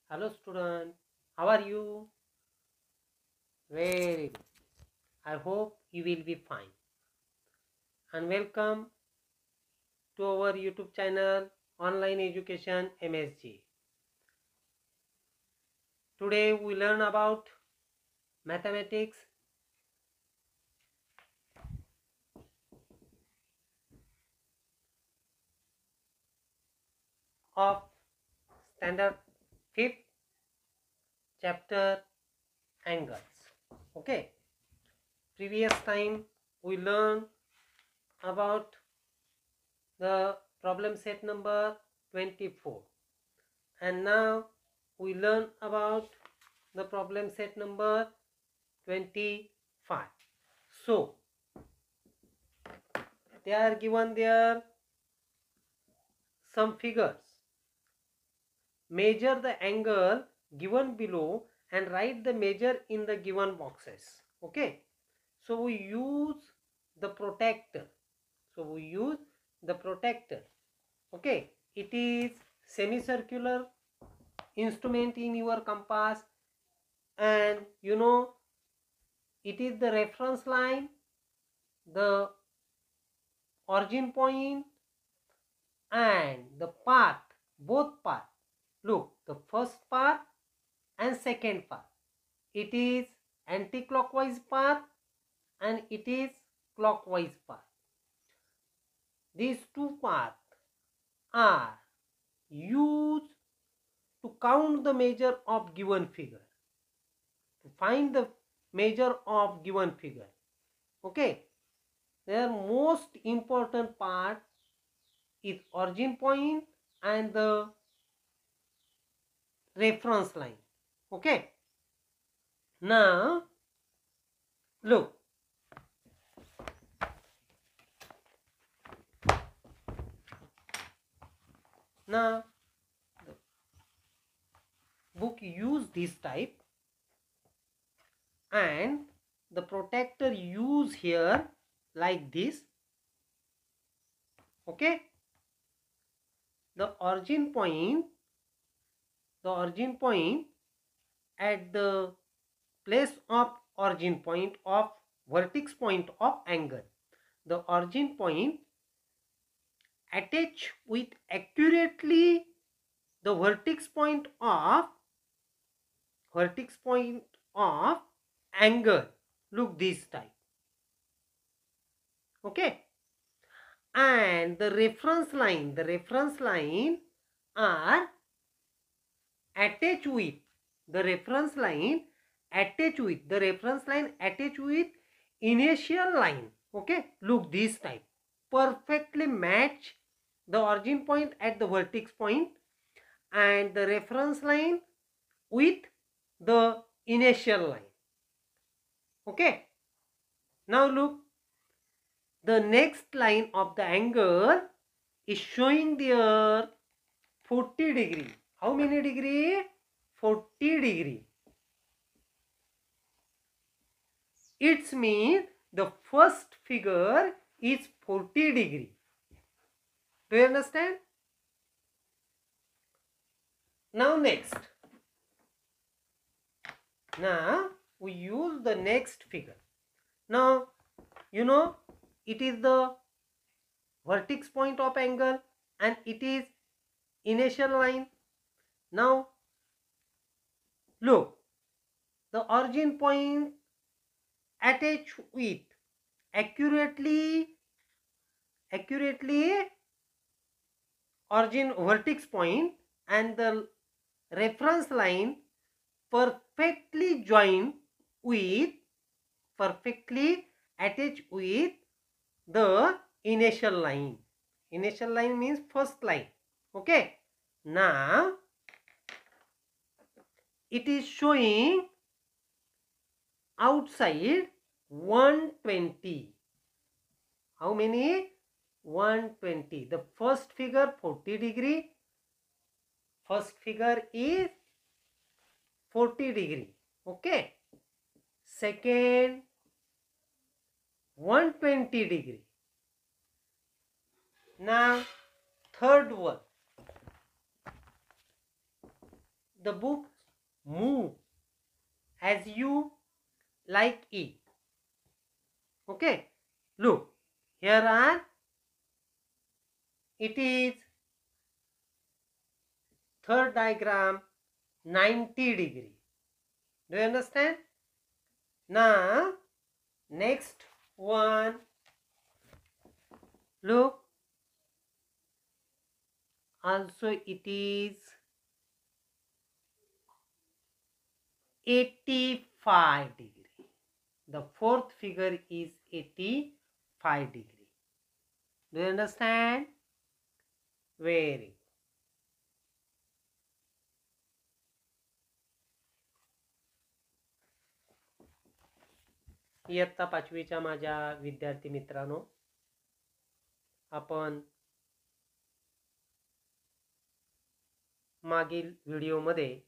Hello student, how are you? Very good. I hope you will be fine. And welcome to our YouTube channel Online Education MSG. Today we learn about mathematics of standard 5th chapter angles. Okay. Previous time we learned about the problem set number 24, and now we learn about the problem set number 25. So they are given there some figures. Measure the angle given below and write the measure in the given boxes. Okay. So we use the protractor. Okay. It is semicircular instrument in your compass, and it is the reference line, the origin point, and the path, both path. Look, the first path and second path, it is anti-clockwise path and it is clockwise path. These two paths are used to count the measure of given figure, to find the measure of given figure. Okay, their most important part is origin point and the reference line. Okay, now look, now the book use this type and the protractor use here like this. Okay, the origin point at the place of origin point of vertex point of angle, the origin point attach with accurately the vertex point of angle. Look, this type. Okay, and the reference line are attached with the reference line attached with initial line. Okay, look, this type perfectly match the origin point at the vertex point and the reference line with the initial line. Okay, now look, the next line of the angle is showing there 40 degree. How many degree? 40 degree. It means the first figure is 40 degree. Do you understand? Now next. Now we use the next figure. Now it is the vertex point of angle and it is initial line. Now look, the origin point attached with accurately origin vertex point and the reference line perfectly attached with the initial line. Initial line means first line. Okay, now it is showing outside 120. How many? 120. The first figure 40 degree. First figure is 40 degree. Okay. Second 120 degree. Now third one. the book move as you like it. Okay, look, here are, it is third diagram, 90 degree. Do you understand? Now next one, look, also it is 85 degree. The fourth figure is 85 degree. Do you understand? Very good. इयत्ता पाचवीच्या माझ्या विद्यार्थी मित्रांनो, आपण मागील व्हिडिओमध्ये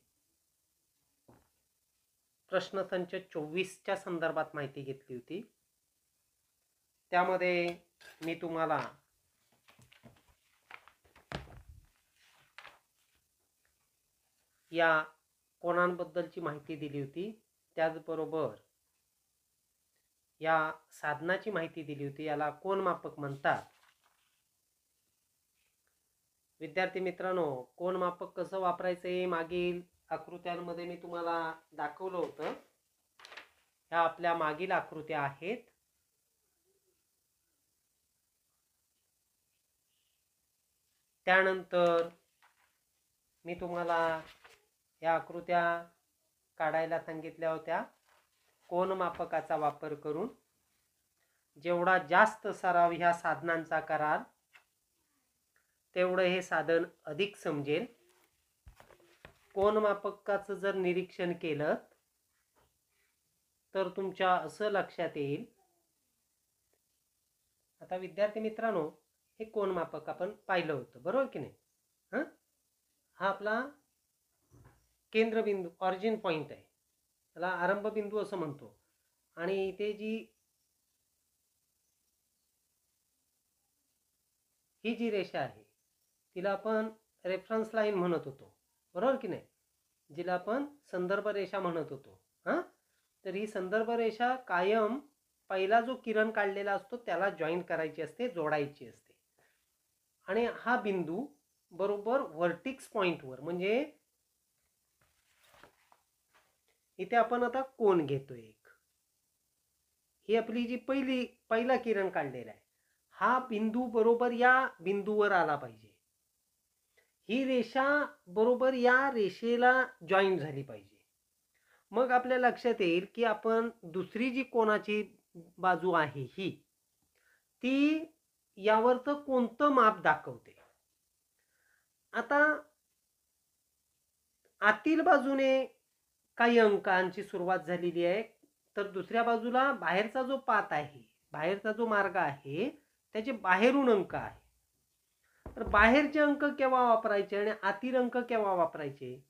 प्रश्नसंच 24च्या संदर्भात माहिती घेतली होती. त्यामध्ये मी तुम्हाला या कोनांबद्दलची माहिती दिली होती. त्याचबरोबर या साधनाची माहिती दिली होती. याला कोनमापक म्हणतात. विद्यार्थी मित्रांनो, कोनमापक कसं वापरायचं हे मागील आकृत्यांमध्ये मी तुम्हाला दाखवलं होतं. ह्या आपल्या मागील आकृत्या आहेत. त्यानंतर मी तुम्हाला या आकृत्या काढायला सांगितल्या होत्या. कोनमापकाचा वापर करून जेवढा जास्त सराव ह्या साधनांचा कराल तेवढं हे साधन अधिक समजेल. कोनमापकाचं जर निरीक्षण केलं तर तुमच्या असं लक्षात येईल. आता विद्यार्थी मित्रांनो, हे कोनमापक आपण पाहिलं होतं, बरोबर की नाही? हा आपला केंद्रबिंदू, ऑरिजिन पॉइंट आहे. त्याला आरंभ बिंदू असं म्हणतो. आणि इथे ही जी रेषा आहे तिला आपण रेफरन्स लाईन म्हणत होतो, बरोबर की नाही? जिला आपण संदर्भ रेषा म्हणत होतो. तर ही संदर्भ रेषा कायम पहिला जो किरण काढलेला असतो त्याला जॉईन करायची असते, जोडायची असते. आणि हा बिंदू बरोबर व्हर्टेक्स पॉइंटवर, म्हणजे इथे आपण आता कोन घेतोय एक. ही आपली जी पहिला किरण काढलेला आहे, हा बिंदू बरोबर या बिंदूवर आला पाहिजे. ही रेषा बरोबर या रेषेला जॉईन झाली पाहिजे. मग आपल्या लक्षात येईल की आपण दुसरी जी कोनाची बाजू आहे ही, ती यावरचं कोणतं माप दाखवते. आता आतील बाजूने काही अंकांची सुरुवात झालेली आहे, तर दुसऱ्या बाजूला बाहेरचा जो पाथ आहे, बाहेरचा जो मार्ग आहे, त्याचे बाहेरून अंक आहे. तर बाहेरचे अंक केव्हा वापरायचे आणि आतील अंक केव्हा वापरायचे?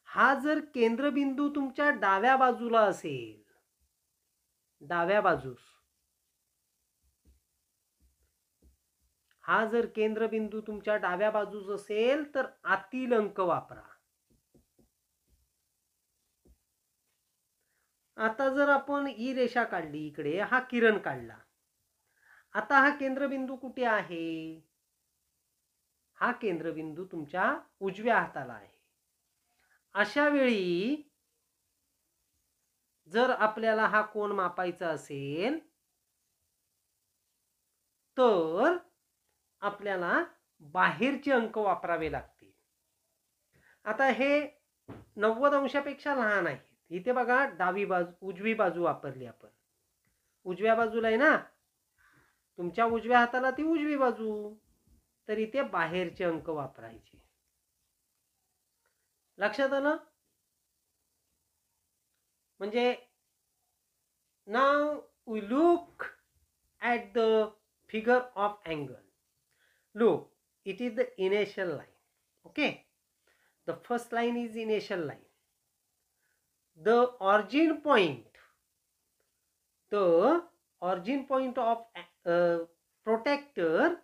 हा जर केंद्रबिंदू तुमच्या डाव्या बाजूला असेल, डाव्या बाजूस, हा जर केंद्रबिंदू तुमच्या डाव्या बाजूस असेल तर आतील अंक वापरा. आता जर आपण ही रेषा काढली, इकडे हा किरण काढला, आता हा केंद्रबिंदू कुठे आहे? हा केंद्रबिंदू तुमच्या उजव्या हाताला आहे. अशा वेळी जर आपल्याला हा कोन मापायचा असेल तर आपल्याला बाहेरचे अंक वापरावे लागतील. आता हे 90 अंशापेक्षा लहान आहे. इथे बघा, डावी बाजू, उजवी बाजू वापरली आपण. उजव्या बाजूला आहे ना, तुमच्या उजव्या हाताला ती उजवी बाजू, तर इथे बाहेरचे अंक वापरायचे. लक्षात आलं? म्हणजे नाव we look at the figure of angle. Look, it is the initial line. Okay, the first line is initial line. The origin point of protractor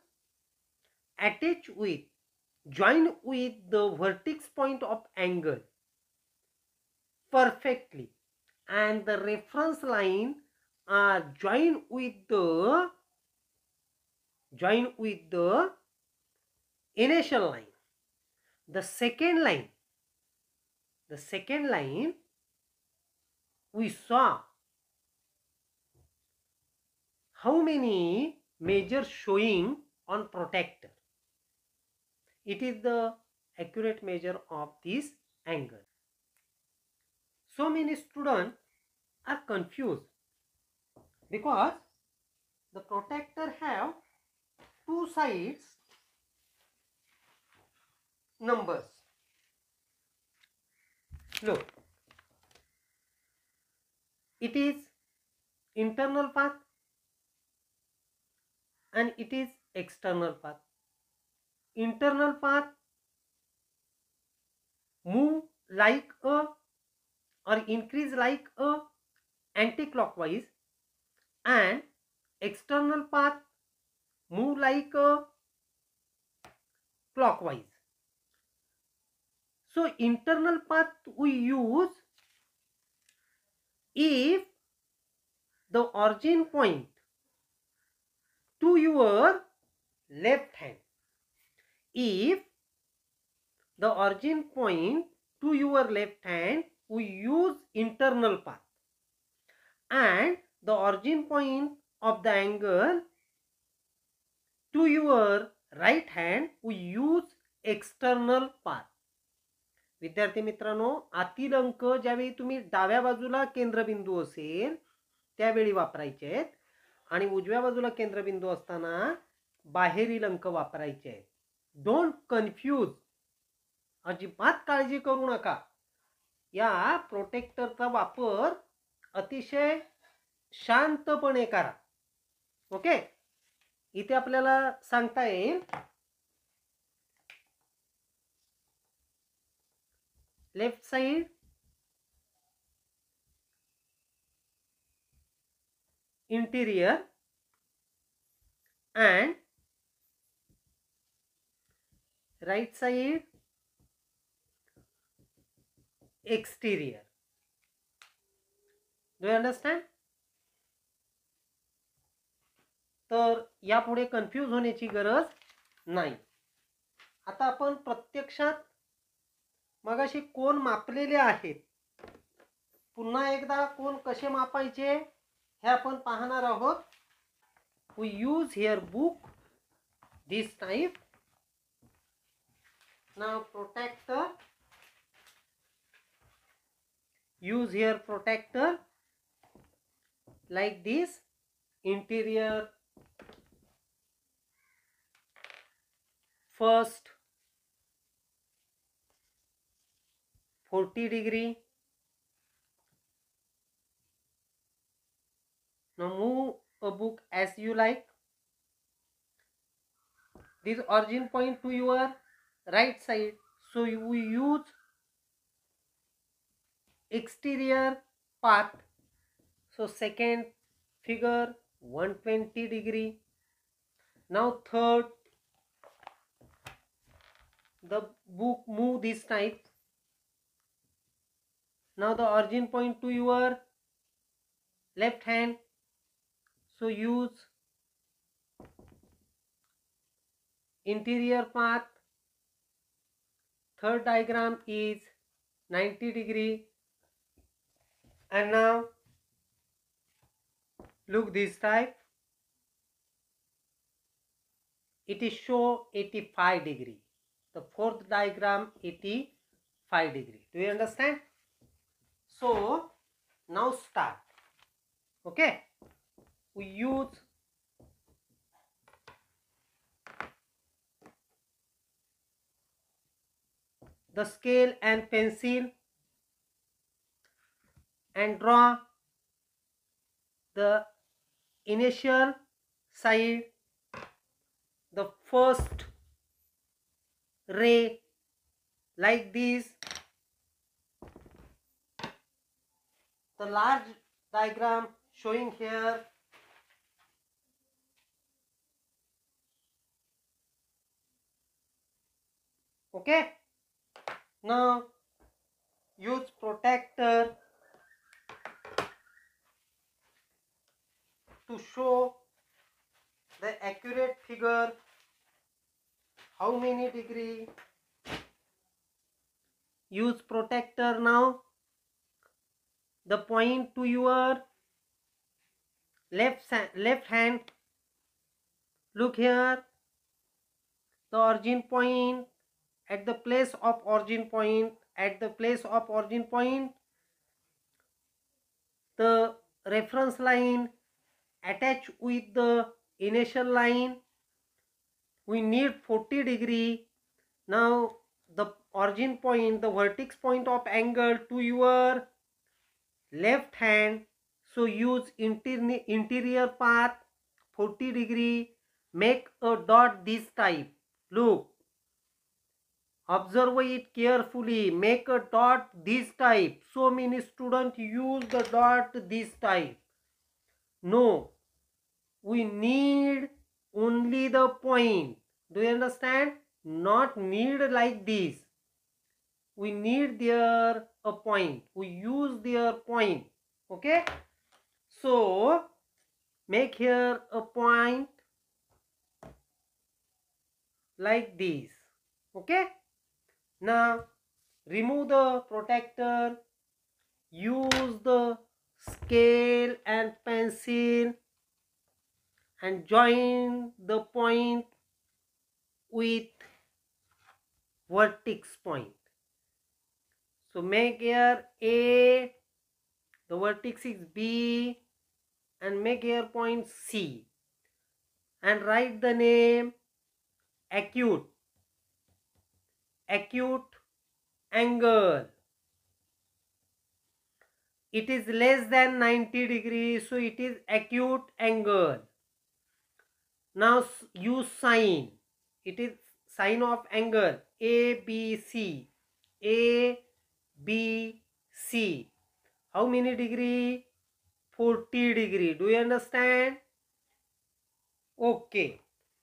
attached with, joined with the vertex point of angle perfectly, and the reference line are joined with the initial line. The second line we saw how many measures showing on protector. It is the accurate measure of this angle. So many students are confused because the protector have two sides numbers. Look, it is internal path and it is external path. Internal path move like a or increase like a anti-clockwise, and external path move like a clockwise. So internal path we use if the origin point to your left hand. If the origin point to your left hand, we use internal path, and the origin point of the angle to your right hand we use external path. विद्यार्थी मित्रांनो, आतील अंक ज्यावेळी तुम्ही डाव्या बाजूला केंद्रबिंदू असेल त्यावेळी वापरायचे आहेत आणि उजव्या बाजूला केंद्रबिंदू असताना बाहेरील अंक वापरायचे आहेत. Don't confuse. अजिबात काळजी करू नका. या प्रोटेक्टरचा वापर अतिशय शांतपणे करा. ओके, इथे आपल्याला सांगता येईल left side interior and right side exterior. Do you understand? तर यापुढे कन्फ्यूज होण्याची गरज नाही. आता आपण प्रत्यक्षात मगाशी कोण मापलेले आहेत, पुन्हा एकदा कोण कसे मापायचे हे आपण पाहणार आहोत. We use here book this type. Now protector, use here protector like this. Interior first 40 degree. Now move a book as you like. This origin point to your right side, so we use exterior path. So second figure 120 degree. Now third, the book move this type. Now the origin point to your left hand, so use interior path. Third diagram is 90 degree, and now look this type, it is show 85 degree. The fourth diagram 85 degree. Do you understand? So now start. Okay, we use the scale and pencil and draw the initial side, the first ray like this. The large diagram showing here. Okay, now use protractor to show the accurate figure. How many degree? Use protractor now. The point to your left hand. Look here. The origin point. At the place of origin point. At the place of origin point, the reference line attached with the initial line. We need 40 degree. Now the origin point, the vertex point of angle to your left hand. So use interior path 40 degree. Make a dot this type. Look. Observe it carefully. Make a dot this type. So many students use the dot this type. No. We need only the point. Do you understand? Not need like this. We need there a point. We use their point. Okay. So make here a point like this. Okay. Now remove the protractor. Use the scale and pencil and join the point with vertex point. So make here A, the vertex is B, and make here point C, and write the name acute angle. It is less than 90 degrees, so it is acute angle. Now use sign. It is sign of angle ABC. ABC. How many degree? 40 degree. Do you understand? Okay.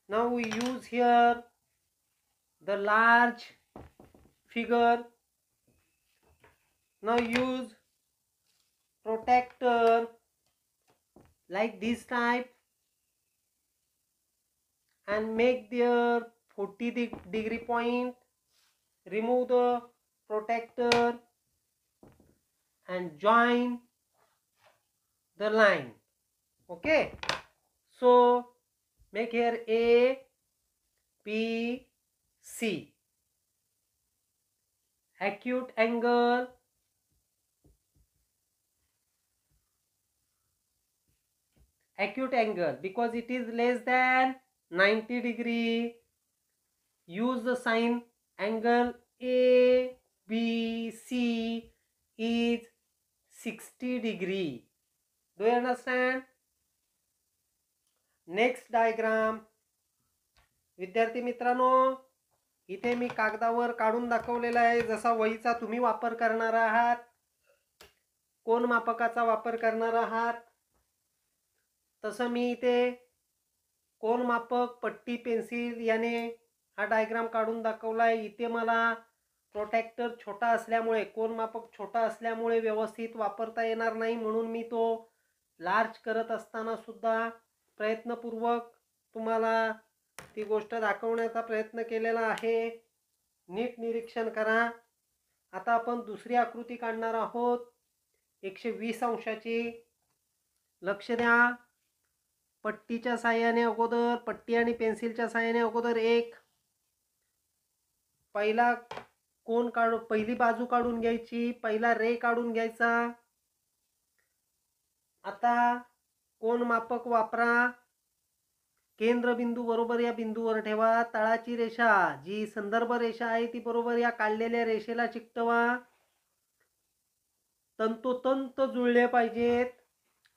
Now we use here the large figure. Now use protractor like this type and make their 40 degree point. Remove the protractor and join the line. Okay. So make here A, B, C. Acute angle. Acute angle because it is less than 90 degree. Use the sign angle ABC is 60 degree. Do you understand? Next diagram. विद्यार्थी मित्रांनो, इथे मी कागदावर काढून दाखवलेला आहे. जसा वहीचा तुम्ही वापर करणार आहात, कोन मापकाचा वापर करणार आहात, तसं मी इथे कोन मापक, पट्टी, पेन्सिल याने हा डायग्राम काढून दाखवलाय. इथे मला प्रोट्रॅक्टर छोटा असल्यामुळे, कोन मापक छोटा असल्यामुळे व्यवस्थित वापरता येणार नाही, म्हणून मी तो लार्ज करत असताना सुद्धा प्रयत्नपूर्वक तुम्हाला ती गोष्ट दाखवण्याचा प्रयत्न केलेला आहे. नीट निरीक्षण करा. आता आपण दुसरी आकृती काढणार आहोत 120 अंशाची. लक्ष द्या. पट्टीच्या साहाय्याने अगोदर, पट्टी आणि पेन्सिलच्या साहाय्याने अगोदर एक पहिला कोन काढू, पहिली बाजू काढून घ्यायची, पहिला रे काढून घ्यायचा. आता कोन मापक वापरा. केंद्रबिंदू बरोबर या बिंदूवर ठेवा. तळाची रेषा जी संदर्भ रेषा आहे ती बरोबर या काढलेल्या रेषेला चिकटवा. तंतोतंत जुळले पाहिजेत.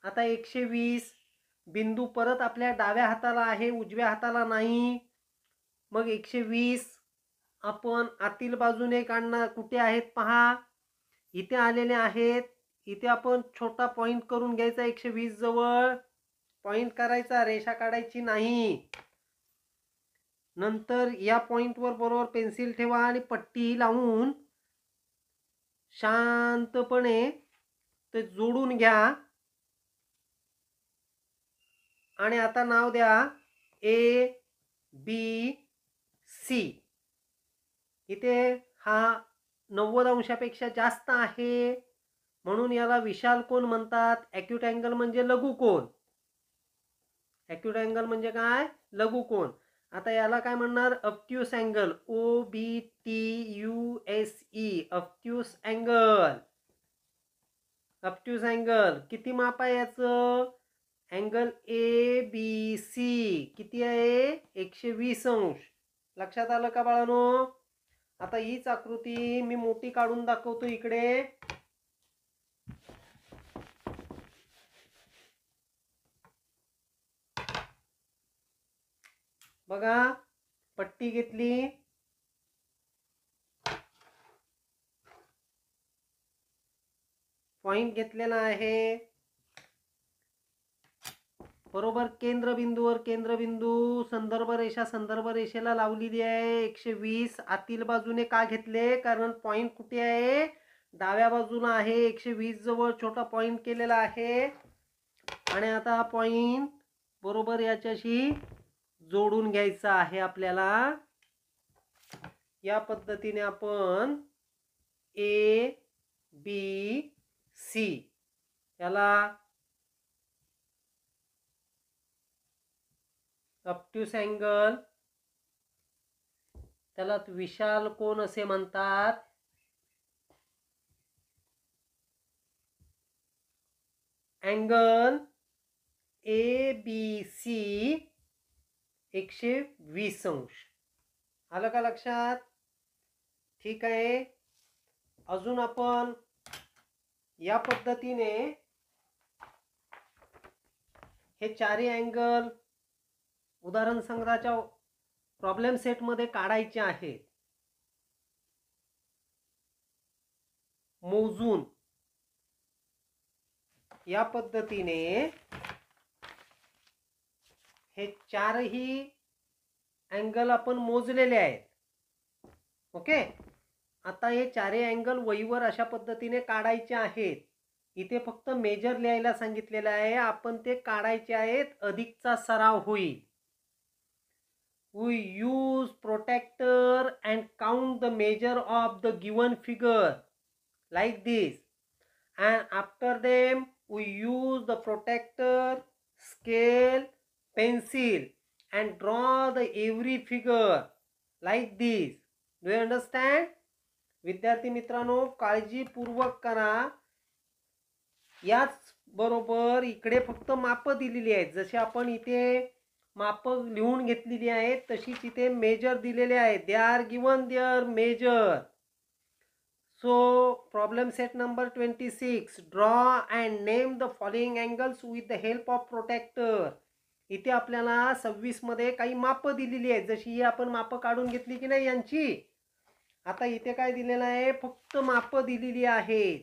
आता 120 बिंदू परत आपल्या डाव्या हाताला आहे, उजव्या हाताला नाही. मग 120 आपण आतील बाजूने काढणार. कुठे आहेत पहा, इथे आलेले आहेत. इथे आपण छोटा पॉइंट करून घ्यायचा. 120 जवळ पॉइंट करायचा, रेषा काढायची नाही. नंतर या पॉइंटवर बरोबर पेन्सिल ठेवा आणि पट्टी लावून शांतपणे ते जोडून घ्या आणि आता नाव द्या ए बी सी. इथे हा 90 अंशापेक्षा जास्त आहे म्हणून याला विशाल कोन म्हणतात. ॲक्यूट अँगल म्हणजे लघु कोन. ॲक्यूट अँगल म्हणजे काय? लघु कोन. आता याला काय म्हणणार? Obtuse angle. OBTUSE obtuse angle. Obtuse angle किती माप आहे याचं? अँगल ABC किती आहे? 120 अंश. लक्षात आलं का बाळांनो? आता हीच आकृती मी मोठी काढून दाखवतो इकडे. बघा, पट्टी घेतली, पॉइंट घेतलेला आहे, बरोबर केंद्रबिंदूवर केंद्रबिंदू, संदर्भ रेषेला लावलेली आहे 120. आतील बाजूने का घेतले? कारण पॉइंट कुठे आहे? डाव्या बाजूला आहे. 120 जवळ छोटा पॉइंट केलेला आहे आणि आता हा पॉइंट बरोबर याच्याशी जोडून घ्यायचा आहे आपल्याला. या पद्धतीने आपण ए बी सी याला ऑब्ट्यूस अँगल, त्याला विशाल कोन असे म्हणतात. अँगल ABC 120 अंश. आलं का लक्षात? ठीक आहे. अजून आपण या पद्धतीने हे चारही अँगल उदाहरण संग्रहाच्या प्रॉब्लेम सेट मध्ये काढायचे आहेत. मोजून या पद्धतीने हे चारही अँगल आपण मोजलेले आहेत. ओके. आता हे चारही अँगल वहीवर अशा पद्धतीने काढायचे आहेत. इथे फक्त मेजर लिहायला सांगितलेलं आहे, आपण ते काढायचे आहेत. अधिकचा सराव होईल. We use protractor and count the measure of the given figure like this, and after them we use the protractor, scale, pencil and draw the every figure like this. Do you understand? विद्यार्थी मित्रांनो, काळजीपूर्वक करा. याच बरोबर इकडे फक्त माप दिलेली आहेत. जसे आपण इथे माप लिहून घेतलेली आहेत तशीच इथे मेजर दिलेले आहेत. They are given their measure. So problem set number 26, draw and name the following angles with the help of protractor. इथे आपल्याला 26 मध्ये काही माप दिलेली आहेत. जशी ही आपण माप काढून घेतली की नाही यांची. आता इथे काय दिलेलं आहे? फक्त माप दिलेली आहेत.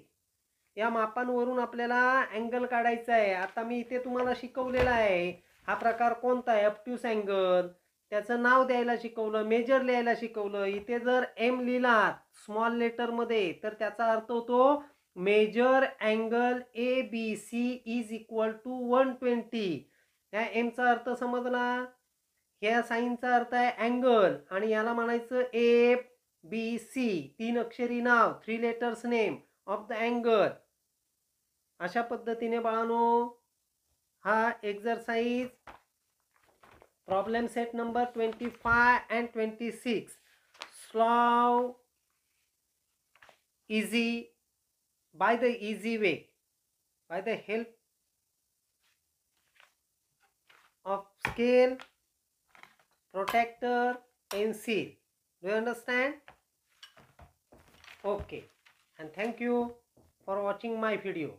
या मापांवरून आपल्याला अँगल काढायचा आहे. आता मी इथे तुम्हाला शिकवलेला आहे. हा प्रकार कोणता आहे? Obtuse angle. त्याचं नाव द्यायला शिकवलं, मेजर लिहायला शिकवलं. इथे जर एम लिहिला स्मॉल लेटर मध्ये तर त्याचा अर्थ होतो measure angle ABC is equal to 120. या एमचा अर्थ समजला. ह्या साईनचा अर्थ आहे अँगल आणि याला म्हणायचं ABC. 3 अक्षरी नाव, 3 letters name of the angle. अशा पद्धतीने बाळांनो हा exercise problem set number 25 and 26 solve easy by the easy way by the help of scale, protractor, pencil. Do you understand? Okay, and thank you for watching my video.